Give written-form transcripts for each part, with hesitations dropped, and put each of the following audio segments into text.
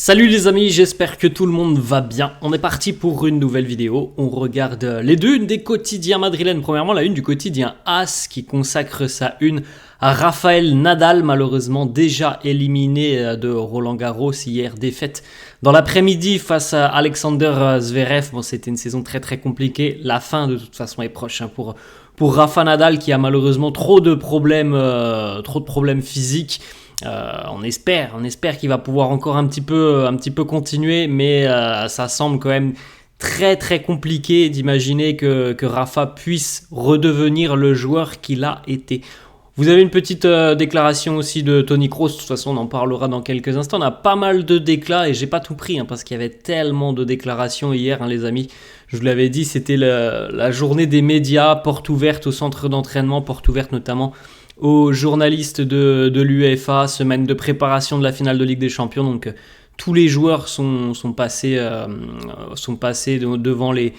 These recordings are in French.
Salut les amis, j'espère que tout le monde va bien. On est parti pour une nouvelle vidéo. On regarde les deux unes des quotidiens madrilènes. Premièrement, la une du quotidien AS qui consacre sa une à Rafael Nadal, malheureusement déjà éliminé de Roland-Garros hier, défaite dans l'après-midi face à Alexander Zverev. Bon, c'était une saison très compliquée. La fin de toute façon est proche pour Rafa Nadal qui a malheureusement trop de problèmes physiques. On espère qu'il va pouvoir encore un petit peu continuer, mais ça semble quand même très compliqué d'imaginer que Rafa puisse redevenir le joueur qu'il a été. Vous avez une petite déclaration aussi de Toni Kroos, de toute façon on en parlera dans quelques instants. On a pas mal de déclats et j'ai pas tout pris parce qu'il y avait tellement de déclarations hier les amis. Je vous l'avais dit, c'était la journée des médias, porte ouverte au centre d'entraînement, porte ouverte notamment aux journalistes de l'UEFA, semaine de préparation de la finale de Ligue des Champions. Donc tous les joueurs sont passés devant les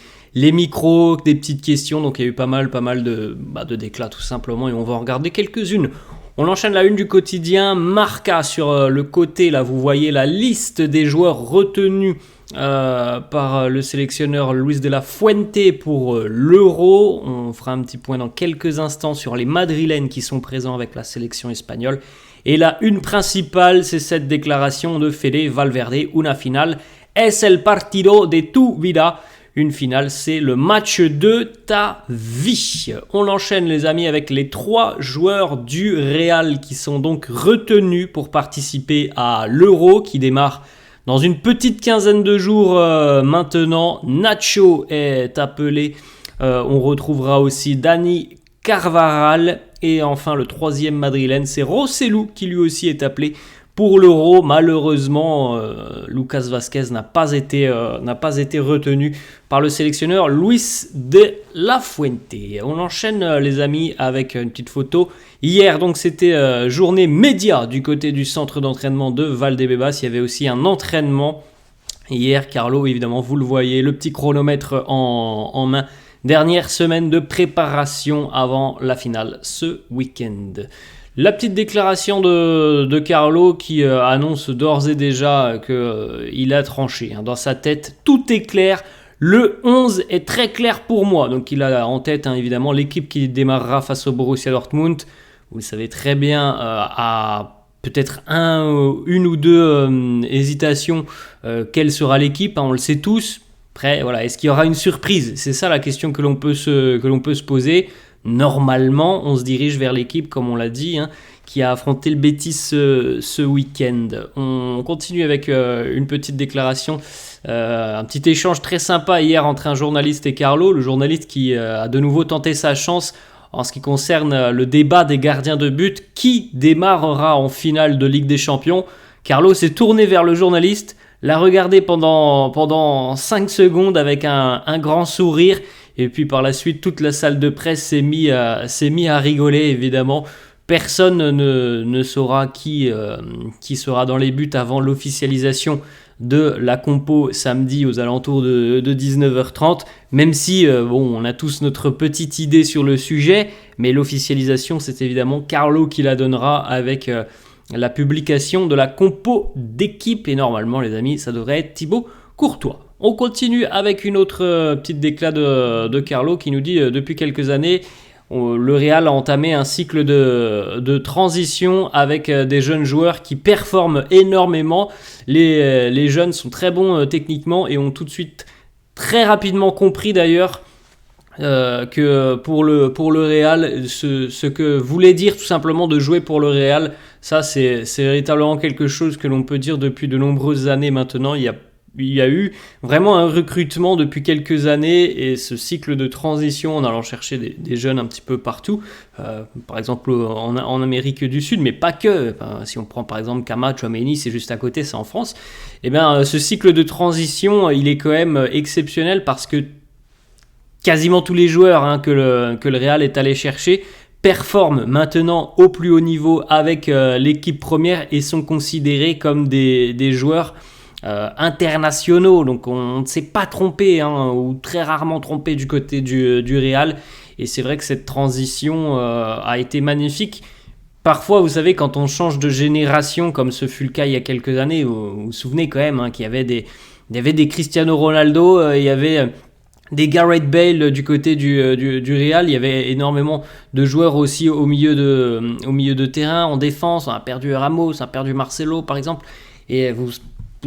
micros, des petites questions. Donc il y a eu pas mal de déclats tout simplement et on va en regarder quelques-unes. On enchaîne la une du quotidien Marca sur le côté. Là vous voyez la liste des joueurs retenus par le sélectionneur Luis de la Fuente pour l'Euro. On fera un petit point dans quelques instants sur les Madrilènes qui sont présents avec la sélection espagnole. Et la une principale, c'est cette déclaration de Fede Valverde, una final es el partido de tu vida. Une finale, c'est le match de ta vie. On enchaîne les amis avec les 3 joueurs du Real qui sont donc retenus pour participer à l'Euro qui démarre dans une petite quinzaine de jours maintenant. Nacho est appelé. On retrouvera aussi Dani Carvajal. Et enfin, le 3e madrilène, c'est Rosselló qui lui aussi est appelé pour l'Euro. Malheureusement, Lucas Vázquez n'a pas été retenu par le sélectionneur Luis de la Fuente. On enchaîne les amis avec une petite photo. Hier, donc, c'était journée média du côté du centre d'entraînement de Valdebebas. Il y avait aussi un entraînement hier. Carlo, évidemment, vous le voyez, le petit chronomètre en main. Dernière semaine de préparation avant la finale ce week-end. La petite déclaration de Carlo qui annonce d'ores et déjà qu'il a tranché. Dans sa tête, tout est clair. Le 11 est très clair pour moi. Donc il a en tête évidemment l'équipe qui démarrera face au Borussia Dortmund. Vous le savez très bien, à peut-être une ou deux hésitations, quelle sera l'équipe, on le sait tous. Après, voilà, est-ce qu'il y aura une surprise ? C'est ça la question que l'on peut se poser. Normalement, on se dirige vers l'équipe, comme on l'a dit, qui a affronté le Betis ce week-end. On continue avec une petite déclaration, un petit échange très sympa hier entre un journaliste et Carlo. Le journaliste qui a de nouveau tenté sa chance en ce qui concerne le débat des gardiens de but. Qui démarrera en finale de Ligue des Champions ? Carlo s'est tourné vers le journaliste, l'a regardé pendant 5 secondes avec un grand sourire. Et puis par la suite, toute la salle de presse s'est mis à rigoler, évidemment. Personne ne saura qui sera dans les buts avant l'officialisation de la compo samedi aux alentours de 19h30. Même si, on a tous notre petite idée sur le sujet. Mais l'officialisation, c'est évidemment Carlo qui la donnera avec la publication de la compo d'équipe. Et normalement, les amis, ça devrait être Thibaut Courtois. On continue avec une autre petite déclat de Carlo qui nous dit depuis quelques années, le Real a entamé un cycle de transition avec des jeunes joueurs qui performent énormément. Les jeunes sont très bons techniquement et ont tout de suite très rapidement compris d'ailleurs que pour le Real, ce que voulait dire tout simplement de jouer pour le Real, ça c'est véritablement quelque chose que l'on peut dire depuis de nombreuses années maintenant. Il y a eu vraiment un recrutement depuis quelques années et ce cycle de transition en allant chercher des jeunes un petit peu partout, par exemple en Amérique du Sud, mais pas que. Si on prend par exemple Camacho, Tchouaméni, c'est juste à côté, c'est en France. Ce cycle de transition, il est quand même exceptionnel parce que quasiment tous les joueurs que le Real est allé chercher performent maintenant au plus haut niveau avec l'équipe première et sont considérés comme des joueurs internationaux. Donc on ne s'est pas trompé ou très rarement trompé du côté du Real. Et c'est vrai que cette transition a été magnifique. Parfois, vous savez, quand on change de génération, comme ce fut le cas il y a quelques années, vous vous souvenez quand même qu'il y avait il y avait des Cristiano Ronaldo, il y avait des Gareth Bale du côté du Real, il y avait énormément de joueurs aussi au milieu de terrain, en défense. On a perdu Ramos, on a perdu Marcelo par exemple. Et vous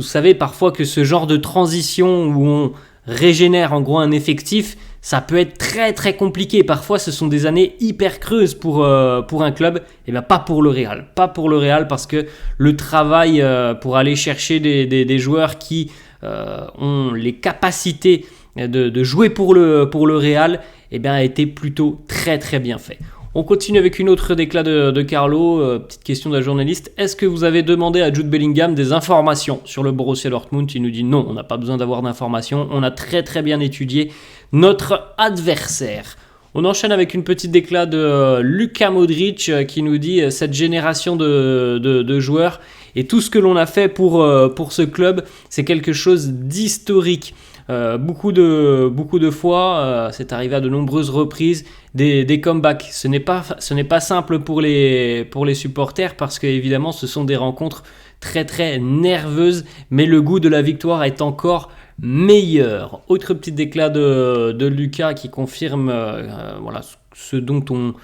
savez parfois que ce genre de transition où on régénère en gros un effectif, ça peut être très très compliqué. Parfois, ce sont des années hyper creuses pour un club. Et bien pas pour le Real. Pas pour le Real parce que le travail pour aller chercher des joueurs qui ont les capacités de jouer pour le Real a été plutôt très très bien fait. On continue avec une autre déclat de Carlo. Petite question de la journaliste. Est-ce que vous avez demandé à Jude Bellingham des informations sur le Borussia Dortmund ? Il nous dit non, on n'a pas besoin d'avoir d'informations. On a très très bien étudié notre adversaire. On enchaîne avec une petite déclat de Luka Modric qui nous dit cette génération de joueurs et tout ce que l'on a fait pour ce club, c'est quelque chose d'historique. Beaucoup de fois, c'est arrivé à de nombreuses reprises, des comebacks. Ce n'est pas simple pour les supporters parce que évidemment ce sont des rencontres très très nerveuses, mais le goût de la victoire est encore meilleur. Autre petit déclat de Lucas qui confirme voilà, ce dont on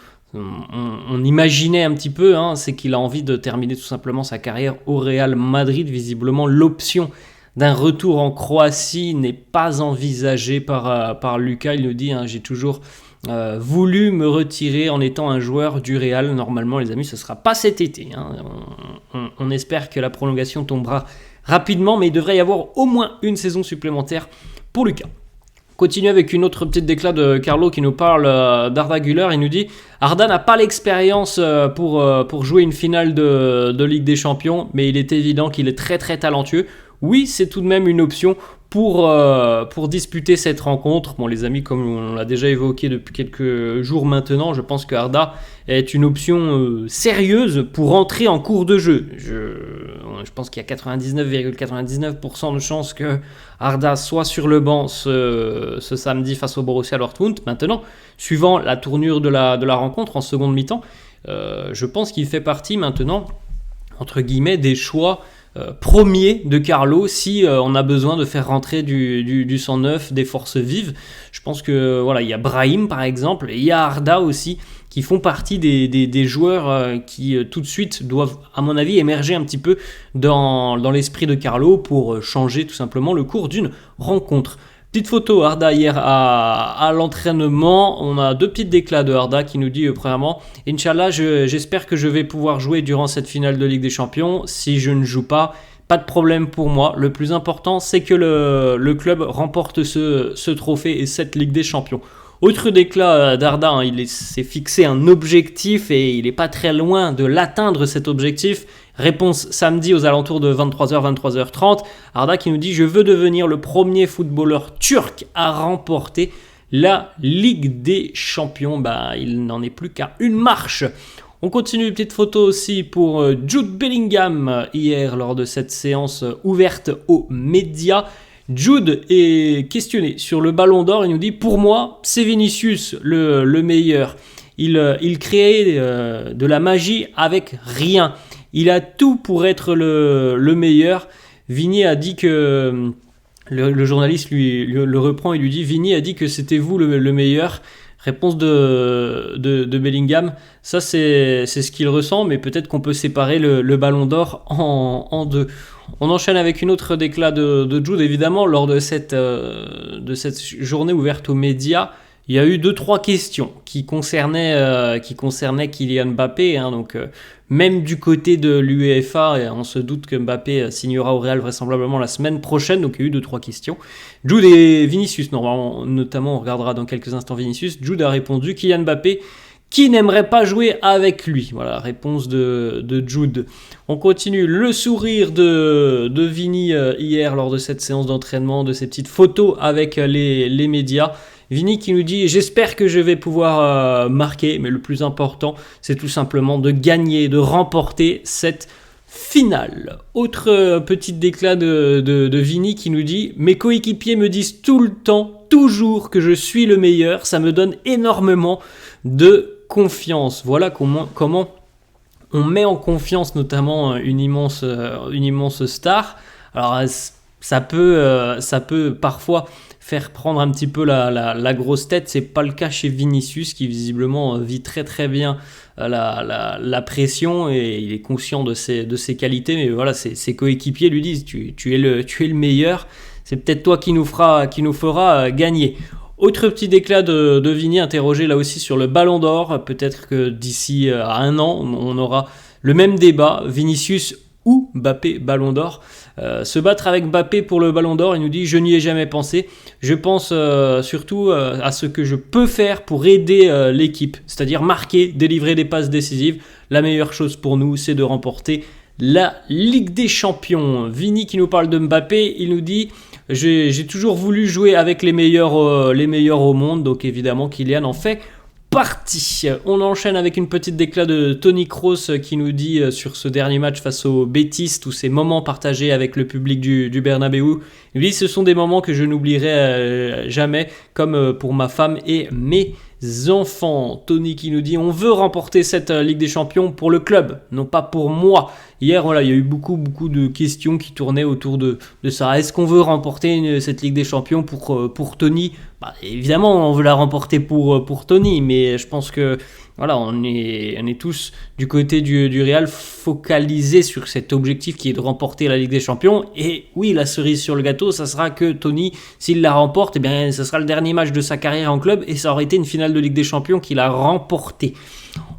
imaginait un petit peu, c'est qu'il a envie de terminer tout simplement sa carrière au Real Madrid. Visiblement, l'option d'un retour en Croatie n'est pas envisagée par Lucas. Il nous dit j'ai toujours voulu me retirer en étant un joueur du Real. Normalement, les amis, ce ne sera pas cet été. On espère que la prolongation tombera rapidement, mais il devrait y avoir au moins une saison supplémentaire pour Lucas. Continue avec une autre petite déclat de Carlo qui nous parle d'Arda Güler. Il nous dit Arda n'a pas l'expérience pour jouer une finale de Ligue des Champions, mais il est évident qu'il est très très talentueux. Oui, c'est tout de même une option pour disputer cette rencontre. Bon, les amis, comme on l'a déjà évoqué depuis quelques jours maintenant, je pense que Arda est une option sérieuse pour entrer en cours de jeu. Je pense qu'il y a 99,99% de chances que Arda soit sur le banc ce samedi face au Borussia Dortmund. Maintenant, suivant la tournure de la rencontre en seconde mi-temps, je pense qu'il fait partie maintenant, entre guillemets, des choix premier de Carlo si on a besoin de faire rentrer du sang neuf, des forces vives. Je pense que voilà, il y a Brahim par exemple et il y a Arda aussi qui font partie des joueurs qui tout de suite doivent à mon avis émerger un petit peu dans l'esprit de Carlo pour changer tout simplement le cours d'une rencontre. Petite photo Arda hier à l'entraînement. On a deux petites déclats de Arda qui nous dit premièrement Inch'Allah, j'espère que je vais pouvoir jouer durant cette finale de Ligue des Champions. Si je ne joue pas de problème pour moi. Le plus important, c'est que le club remporte ce trophée et cette Ligue des Champions. Autre déclat d'Arda, il s'est fixé un objectif et il n'est pas très loin de l'atteindre cet objectif. Réponse samedi aux alentours de 23h, 23h30. Arda qui nous dit « Je veux devenir le premier footballeur turc à remporter la Ligue des Champions ». Il n'en est plus qu'à une marche. On continue, une petite photo aussi pour Jude Bellingham hier lors de cette séance ouverte aux médias. Jude est questionné sur le Ballon d'Or. Il nous dit « Pour moi, c'est Vinicius le meilleur. Il crée de la magie avec rien. Il a tout pour être le meilleur. » Vini a dit que... Le journaliste le reprend et lui dit « Vini a dit que c'était vous le meilleur. » Réponse de Bellingham. Ça, c'est ce qu'il ressent, mais peut-être qu'on peut séparer le Ballon d'Or en deux. On enchaîne avec une autre déclat de Jude. Évidemment, lors de cette journée ouverte aux médias, il y a eu 2-3 questions qui concernaient Kylian Mbappé. Donc, même du côté de l'UEFA, on se doute que Mbappé signera au Real vraisemblablement la semaine prochaine. Donc, il y a eu 2-3 questions. Jude et Vinicius, notamment, on regardera dans quelques instants Vinicius. Jude a répondu Kylian Mbappé qui n'aimerait pas jouer avec lui. Voilà, réponse de Jude. On continue. Le sourire de Vini hier lors de cette séance d'entraînement, de ces petites photos avec les médias. Vini qui nous dit « J'espère que je vais pouvoir marquer, mais le plus important, c'est tout simplement de gagner, de remporter cette finale. » Autre petite déclat de Vini qui nous dit « Mes coéquipiers me disent tout le temps, toujours que je suis le meilleur. Ça me donne énormément de confiance. » Voilà comment on met en confiance notamment une immense star. Alors ça peut parfois faire prendre un petit peu la grosse tête. C'est pas le cas chez Vinicius qui visiblement vit très très bien la pression et il est conscient de ses qualités. Mais voilà, ses coéquipiers lui disent tu es le meilleur. C'est peut-être toi qui nous fera gagner. Autre petit éclat de Vini interrogé là aussi sur le Ballon d'Or. Peut-être que d'ici à un an, on aura le même débat. Vinicius ou Mbappé Ballon d'Or. Se battre avec Mbappé pour le Ballon d'Or, il nous dit « Je n'y ai jamais pensé. Je pense surtout à ce que je peux faire pour aider l'équipe, c'est-à-dire marquer, délivrer des passes décisives. La meilleure chose pour nous, c'est de remporter la Ligue des Champions. » Vini qui nous parle de Mbappé, il nous dit « J'ai toujours voulu jouer avec les meilleurs au monde. » Donc évidemment, Kylian en fait partie. On enchaîne avec une petite déclat de Toni Kroos qui nous dit sur ce dernier match face au Betis, tous ces moments partagés avec le public du Bernabéu. Il dit « Ce sont des moments que je n'oublierai jamais, comme pour ma femme et mes enfants. » Tony qui nous dit « On veut remporter cette Ligue des Champions pour le club, non pas pour moi. » Hier, voilà, il y a eu beaucoup de questions qui tournaient autour de ça. Est-ce qu'on veut remporter cette Ligue des Champions pour Tony ? Évidemment, on veut la remporter pour Tony, mais je pense que voilà, on est tous du côté du Real focalisés sur cet objectif qui est de remporter la Ligue des Champions. Et oui, la cerise sur le gâteau, ça sera que Tony, s'il la remporte, eh bien, ça sera le dernier match de sa carrière en club et ça aurait été une finale de Ligue des Champions qu'il a remportée.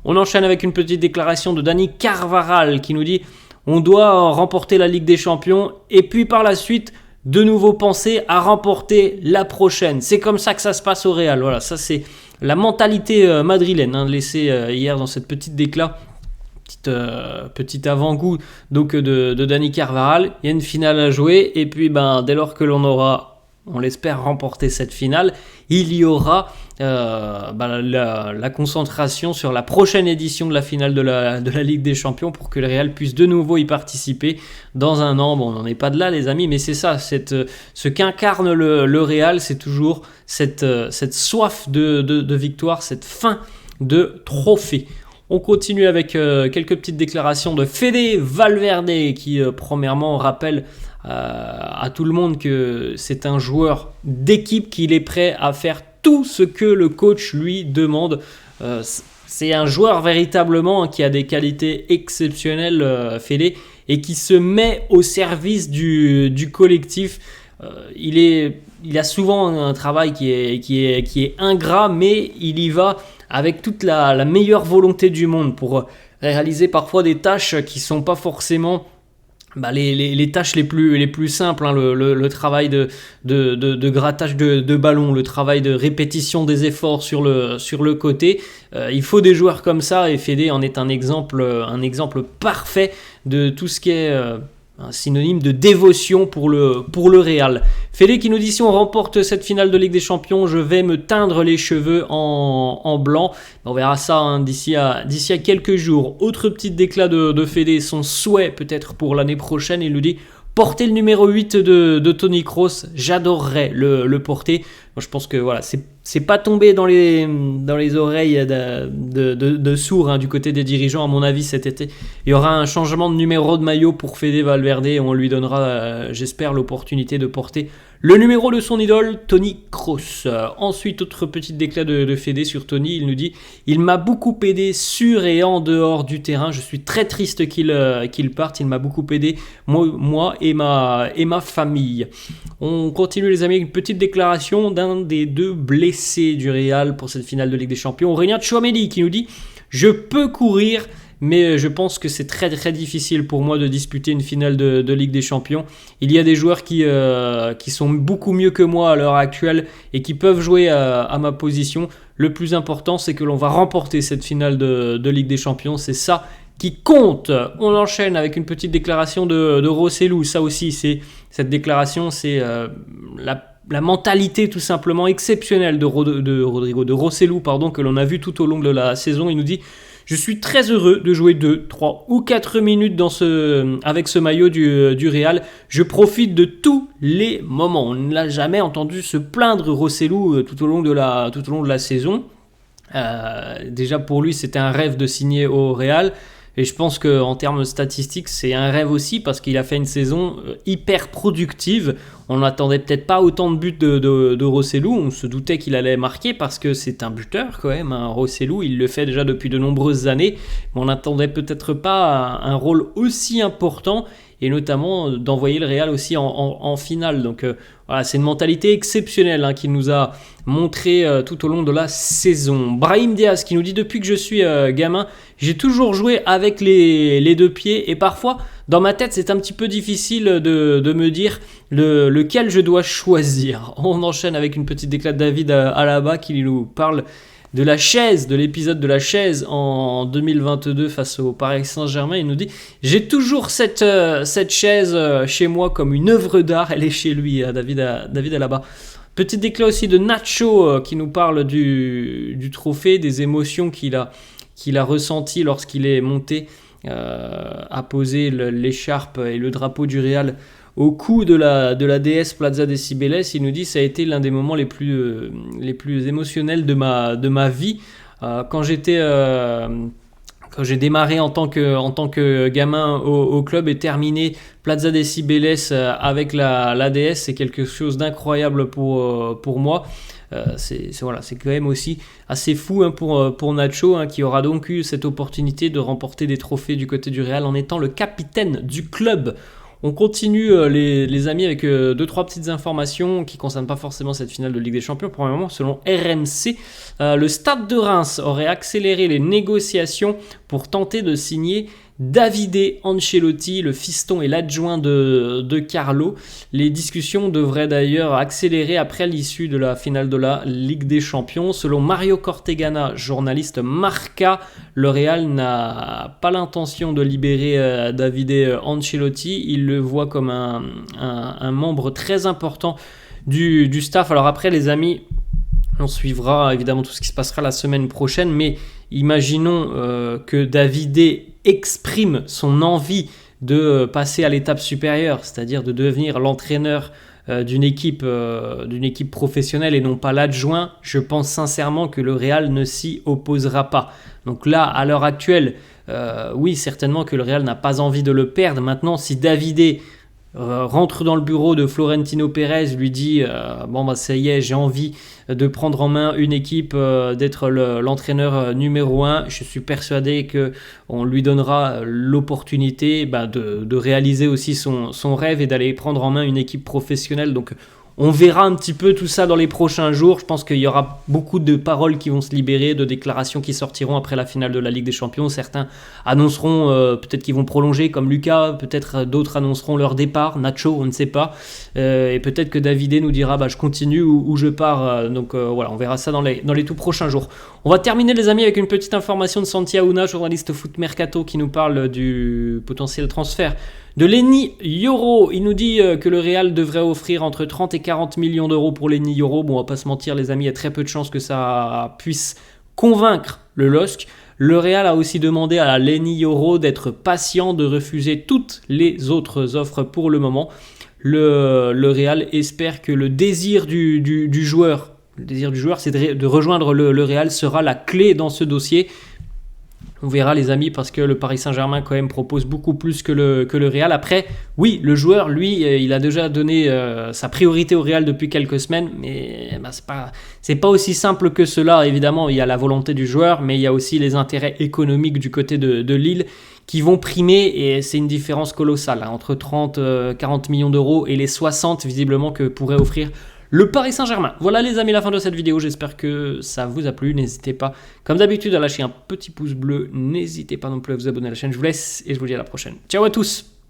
On enchaîne avec une petite déclaration de Dani Carvajal qui nous dit « On doit remporter la Ligue des Champions et puis par la suite, de nouveau penser à remporter la prochaine. » C'est comme ça que ça se passe au Real. Voilà, ça c'est la mentalité madrilène laissée hier dans cette petite déclat. Petit avant-goût donc de Dani Carvajal. Il y a une finale à jouer et puis dès lors que l'on aura, on l'espère, remporté cette finale, il y aura la concentration sur la prochaine édition de la finale de la Ligue des Champions pour que le Real puisse de nouveau y participer dans un an. Bon, on n'en est pas de là les amis, mais c'est ça, ce qu'incarne le Real, c'est toujours cette soif de victoire, cette faim de trophée. On continue avec quelques petites déclarations de Fede Valverde qui premièrement rappelle à tout le monde que c'est un joueur d'équipe, qu'il est prêt à faire tout ce que le coach lui demande. C'est un joueur véritablement qui a des qualités exceptionnelles, Fede, et qui se met au service du collectif. Il a souvent un travail qui est ingrat, mais il y va avec toute la meilleure volonté du monde pour réaliser parfois des tâches qui ne sont pas forcément les tâches les plus simples, le travail de grattage de ballon, le travail de répétition des efforts sur le côté. Il faut des joueurs comme ça et Fede en est un exemple parfait de tout ce qui est un synonyme de dévotion pour le Real. Fede qui nous dit « Si on remporte cette finale de Ligue des Champions, je vais me teindre les cheveux en blanc. » On verra ça d'ici à quelques jours. Autre petite déclat de Fede, son souhait peut-être pour l'année prochaine. Il nous dit « Porter le numéro 8 de Toni Kroos, j'adorerais le porter. » Moi, je pense que voilà, c'est pas tombé dans les oreilles de sourds du côté des dirigeants. À mon avis, cet été, il y aura un changement de numéro de maillot pour Fede Valverde et on lui donnera, j'espère, l'opportunité de porter le numéro de son idole, Toni Kroos. Ensuite, autre petite déclat de Fede sur Toni. Il nous dit « Il m'a beaucoup aidé sur et en dehors du terrain. Je suis très triste qu'il parte. Il m'a beaucoup aidé, moi et ma famille. » On continue les amis avec une petite déclaration d'un des deux blessés du Real pour cette finale de Ligue des Champions, Aurélien Tchouaméni, qui nous dit « Je peux courir, mais je pense que c'est très très difficile pour moi de disputer une finale de Ligue des Champions. Il y a des joueurs qui sont beaucoup mieux que moi à l'heure actuelle et qui peuvent jouer à ma position. Le plus important, c'est que l'on va remporter cette finale de Ligue des Champions. C'est ça qui compte. » On enchaîne avec une petite déclaration de Rossellou. Ça aussi, cette déclaration, c'est la mentalité tout simplement exceptionnelle de Rossellou, que l'on a vu tout au long de la saison. Il nous dit « Je suis très heureux de jouer 2, 3 ou 4 minutes avec ce maillot du Real. Je profite de tous les moments. » On ne l'a jamais entendu se plaindre Rossellou tout au long de la saison. Déjà pour lui, c'était un rêve de signer au Real. Et je pense qu'en termes statistiques, c'est un rêve aussi parce qu'il a fait une saison hyper productive. On n'attendait peut-être pas autant de buts de Rossellou. On se doutait qu'il allait marquer parce que c'est un buteur quand même. Rossellou, il le fait déjà depuis de nombreuses années. Mais on n'attendait peut-être pas un rôle aussi important et notamment d'envoyer le Real aussi en finale. Donc voilà, c'est une mentalité exceptionnelle qu'il nous a montré tout au long de la saison. Brahim Diaz qui nous dit: depuis que je suis gamin, j'ai toujours joué avec les deux pieds et parfois dans ma tête c'est un petit peu difficile de me dire lequel je dois choisir. On enchaîne avec une petite déclat de David Alaba qui nous parle de la chaise, de l'épisode de la chaise en 2022 face au Paris Saint-Germain. Il nous dit: j'ai toujours cette chaise chez moi comme une œuvre d'art. Elle est chez lui, David Alaba. Petite déclat aussi de Nacho qui nous parle du trophée, des émotions qu'il a ressenties lorsqu'il est monté à poser l'écharpe et le drapeau du Real au cou de la déesse Plaza de Cibeles. Il nous dit: ça a été l'un des moments les plus émotionnels de ma vie. Quand j'ai démarré en tant que gamin au club et terminé Plaza de Cibeles avec la déesse, c'est quelque chose d'incroyable pour moi. C'est quand même aussi assez fou pour Nacho qui aura donc eu cette opportunité de remporter des trophées du côté du Real en étant le capitaine du club. On continue les amis avec 2-3 petites informations qui ne concernent pas forcément cette finale de Ligue des Champions. Premièrement, selon RMC, le Stade de Reims aurait accéléré les négociations pour tenter de signer Davide Ancelotti, le fiston et l'adjoint de Carlo. Les discussions devraient d'ailleurs accélérer après l'issue de la finale de la Ligue des Champions. Selon Mario Cortegana, journaliste Marca, le Real n'a pas l'intention de libérer Davide Ancelotti. Il le voit comme un membre très important du staff. Alors après les amis, on suivra évidemment tout ce qui se passera la semaine prochaine, mais imaginons que Davide exprime son envie de passer à l'étape supérieure, c'est-à-dire de devenir l'entraîneur d'une équipe professionnelle et non pas l'adjoint. Je pense sincèrement que le Real ne s'y opposera pas. Donc là, à l'heure actuelle, oui, certainement que le Real n'a pas envie de le perdre. Maintenant, si Davide rentre dans le bureau de Florentino Pérez, lui dit ça y est, j'ai envie de prendre en main une équipe, d'être l'entraîneur numéro 1, je suis persuadé qu'on lui donnera l'opportunité de réaliser aussi son rêve et d'aller prendre en main une équipe professionnelle. Donc on verra un petit peu tout ça dans les prochains jours. Je pense qu'il y aura beaucoup de paroles qui vont se libérer, de déclarations qui sortiront après la finale de la Ligue des Champions. Certains annonceront peut-être qu'ils vont prolonger comme Lucas, peut-être d'autres annonceront leur départ, Nacho, on ne sait pas. Et peut-être que Davide nous dira je continue ou je pars. Donc voilà, on verra ça dans les tout prochains jours. On va terminer les amis avec une petite information de Santi Aouna, journaliste foot mercato, qui nous parle du potentiel transfert de Lenny Yoro. Il nous dit que le Real devrait offrir entre 30 et 40 millions d'euros pour Lenny Yoro. Bon, on va pas se mentir les amis, il y a très peu de chances que ça puisse convaincre le LOSC. Le Real a aussi demandé à Lenny Yoro d'être patient, de refuser toutes les autres offres pour le moment. Le Real espère que le désir du joueur, c'est de rejoindre le Real, sera la clé dans ce dossier. On verra les amis, parce que le Paris Saint-Germain quand même propose beaucoup plus que le Real. Après, oui, le joueur, lui, il a déjà donné sa priorité au Real depuis quelques semaines, mais c'est pas aussi simple que cela. Évidemment, il y a la volonté du joueur, mais il y a aussi les intérêts économiques du côté de Lille qui vont primer, et c'est une différence colossale entre 30-40 millions d'euros et les 60 visiblement que pourrait offrir le Paris Saint-Germain. Voilà les amis, la fin de cette vidéo, j'espère que ça vous a plu. N'hésitez pas, comme d'habitude, à lâcher un petit pouce bleu. N'hésitez pas non plus à vous abonner à la chaîne. Je vous laisse et je vous dis à la prochaine. Ciao à tous.